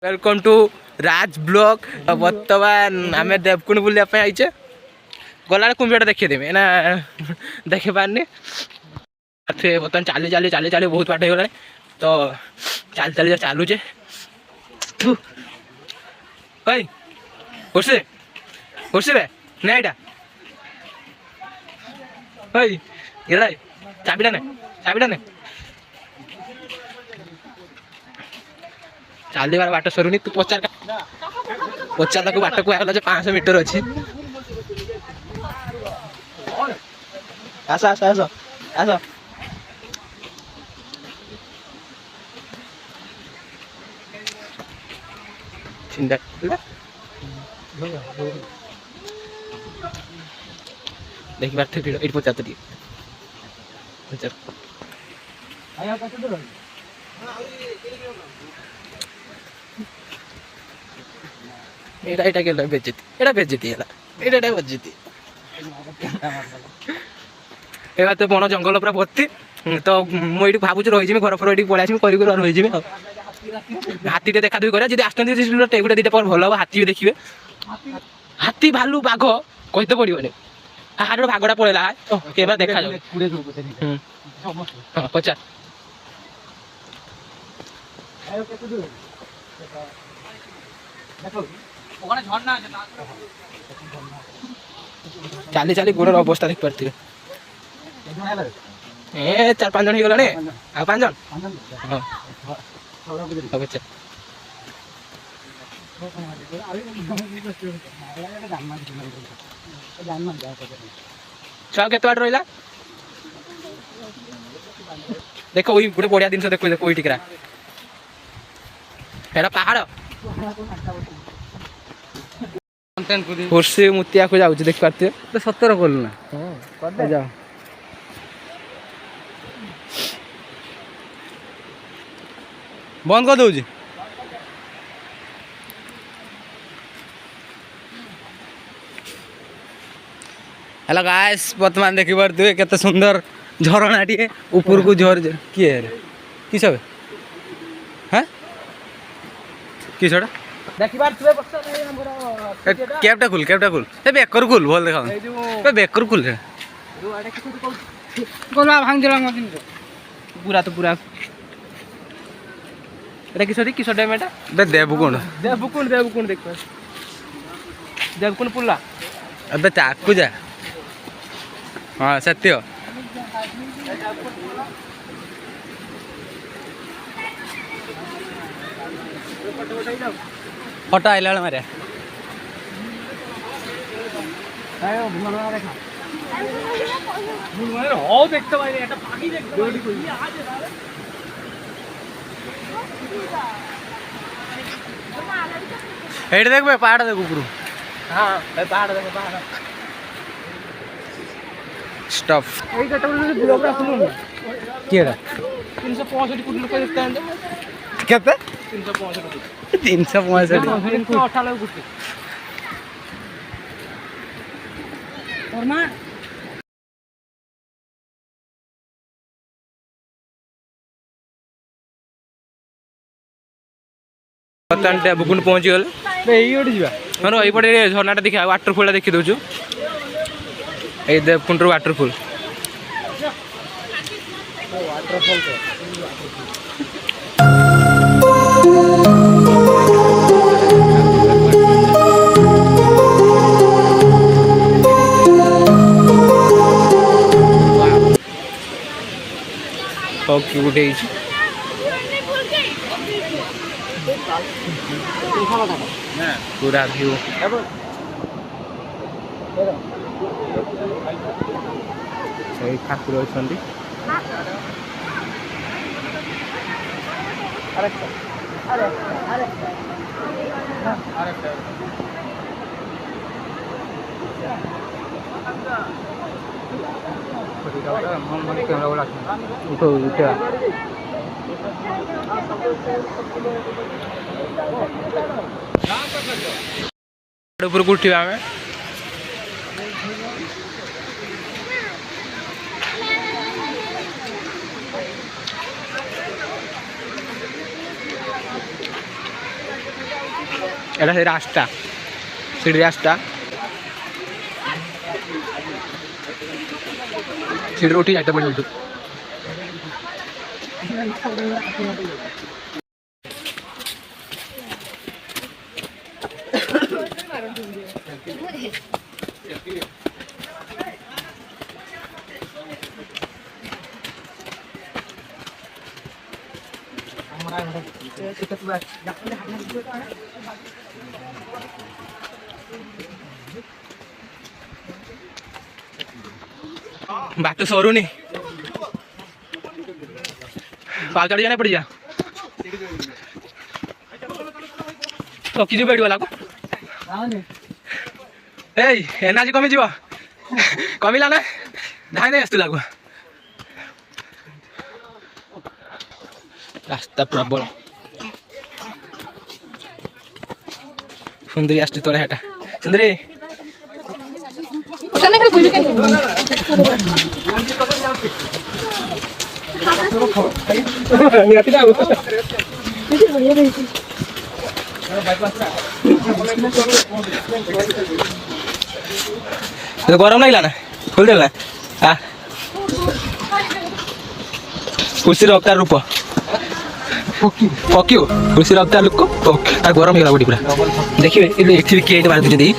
Welcome to Raj blog. बर्तमान आम देवकुंड बुलापे आईचे गला कुंभीटा देखीदेमी ना देखी पारनी बर्तमान चाली चाली चाली चाली बहुत बाट हो तो चाली चाली चलुचे रे नाईटा चाबिटा ने चाबिटा ने चालीबार बाट सरुनी तू पचार पचार बाट को 500 मीटर अच्छी आस आस आस आस देखी पार्थ भिड़ ये पचार तो पचार এটা গেল বেজতি এটা বেজতি এলা এটা বেজতি এবার তো বন জঙ্গল পুরা ভর্তি তো মু এটি ভাবুছি রহিଯିমি ঘর ফর এটি পড়ে আসমি করি করে রহিଯିমি হাতিটা দেখা দুই করে যদি আসতে টেগুটা দিতে পর ভালো হব হাতি দেখবে হাতি ভালু বাঘ কইতে পড়িবনি হাড় ভাগটা পড়েলা এবার দেখা যাবে পচার चाली चाली गोड़ अवस्था देख पार्थे 4-5 जन गला आ 5 जन छुआ के रहा देख गोटे बढ़िया जिन देख देख टिकरा एटा पहाड़ होर्सी मुतिया को जाऊँ देख पार्थे सतर कल ना जाओ बंद कर दूँ हेलो गाइस बर्तमान देखी पारे केते सुंदर झरणा टे ऊपर को झर किए किस हाँ किस कैबटा खुल ए बेकर खुल भल देखा ए बेकर खुल भांग दिला पूरा तो पूरा এটা কিশোরী কিশোর ড্যাম এটা দেবকুণ্ড দেবকুণ্ড দেবকুণ্ড দেখ দেবকুণ্ড পুলা अबे ताकू जा हाँ सत्य फटा आइला मारे देख पहाड़ देख ऊपर हाँ पहाड़ देख पहाड़ स्टफ केड़ा 365 कोटी लोग देखते हैं केते 365 कोटी और मां बर्तमान देवकुंड पहुँची गले हाँ यपटे झरनाटा देखा वाटरफुल देखी दौचु ये देवकुंड वाटरफुल ओके गुटे पूरा व्यू ठाकुर अच्छा उठो उठा ऊपर को उठा आम এটা সেই রাস্তা, সিঁড়ি রাস্তা, সিঁড়ি উঠে যাইতে পারি। बात तो सरू नहीं पाल चढ़ जाना पड़ जा तो किसी बैठ वाला को एनर्जी कमी जीव कमिला ना धाई नहीं आसला रास्ता प्रबल सुंदरी आस तोरे हेटा सुंदरी तो गरम नहीं ना खोल दे हाँ कुर्सी रफ्तार रूप पक्यू कुर्सी रफ्तार लुक तार गरम हो गला पूरा देखिए ये किए बाहर दूसरी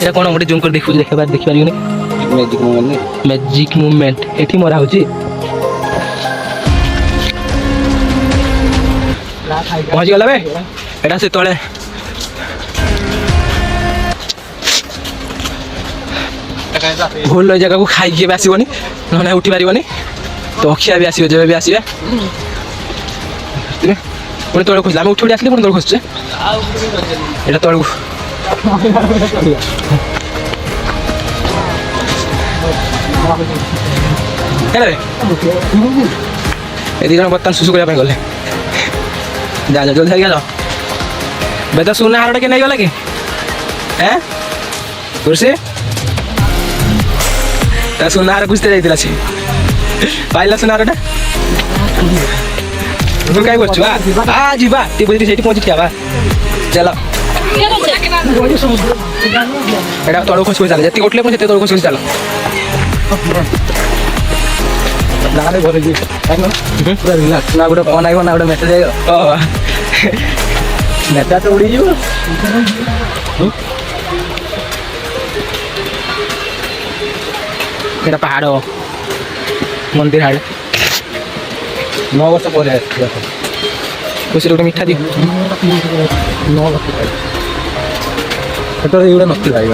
ये कौन गोटे जूम कर देखो देखा देखिपार मैजिक मूवमेंट ये मरा हो पहुँची गला बेटा से तले भूल जगह को खाई आसबनी ना उठी पारनी तो अखिया भी आसो जब भी आसवे पुणी तौर खोज आम उठी उठी आसले पुणी तौर खोजे यहाँ तौर ये दिज बर्तमान सुसु करने गले जा जा जल्दी जाओ बे तो सुना हारटा के नहीं गला कि हैं कुर्सी सुना हार खुजते जाइला सी पाइला सुना हारटा तू कहीं करछु आ जीवा ती बुझी सेठी पहुंची थिया चलो एटा तोड़ खोज चल जति उठले पण जति तोड़ खोज चल नारे भरे जी पूरा रिलैक्स ना गोटे फोन आइबो ना गोटे मेसेज आइबो नेता तो उड़ी जीव एटा पहाड़ मंदिर हाड़ 9 वर्ष पर खुशी गोटे मिठा दी 9 वर्ष तो ये नक्की भाई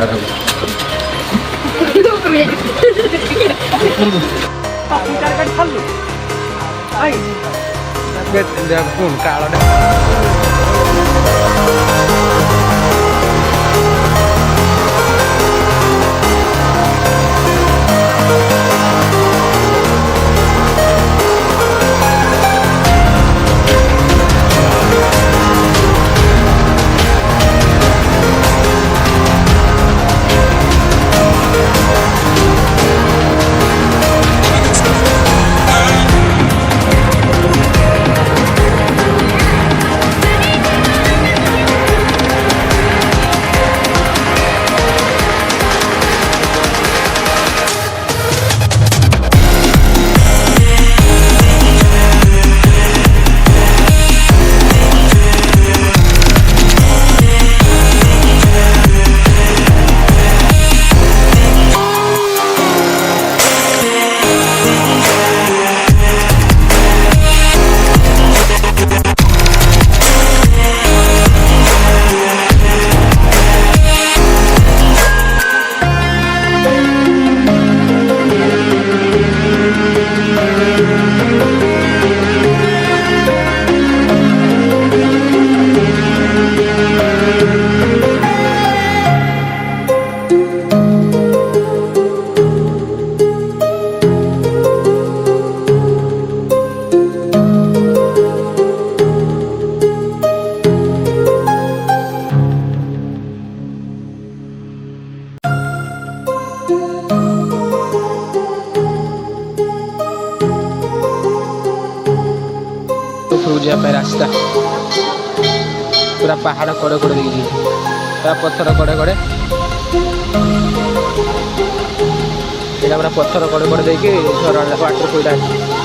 रास्ता पूरा ପୁରା ପାହାଡ଼ କଡ଼େ କଡ଼େ ଦେଇକି ଯିବେ ପୁରା ପଥର କଡ଼େ କଡ଼େ ଏଇଟା ପୁରା ପଥର କଡ଼େ କଡ଼େ ଦେଇକି ଝରଣା ୱାଟର ଫଲଟା ଅଛି।